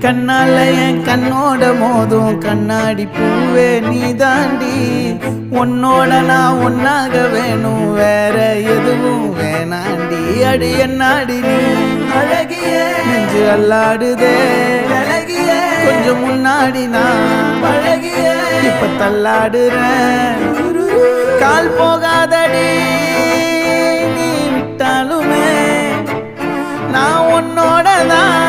கண்ணால என் கண்ணோட மோதும் கண்ணாடி பூவே நீ தாண்டி உன்னோட நான் ஒன்னாக வேணும் வேற எதுவும் வேணாண்டி அடி என்னாடி நீ அழகிய நெஞ்சு அல்லாடுதே அழகிய கொஞ்சம் முன்னாடி நான் அழகிய இப்ப தள்ளாடுறேன் கால் போகாதடி நீ விட்டாலுமே நான் உன்னோட தான்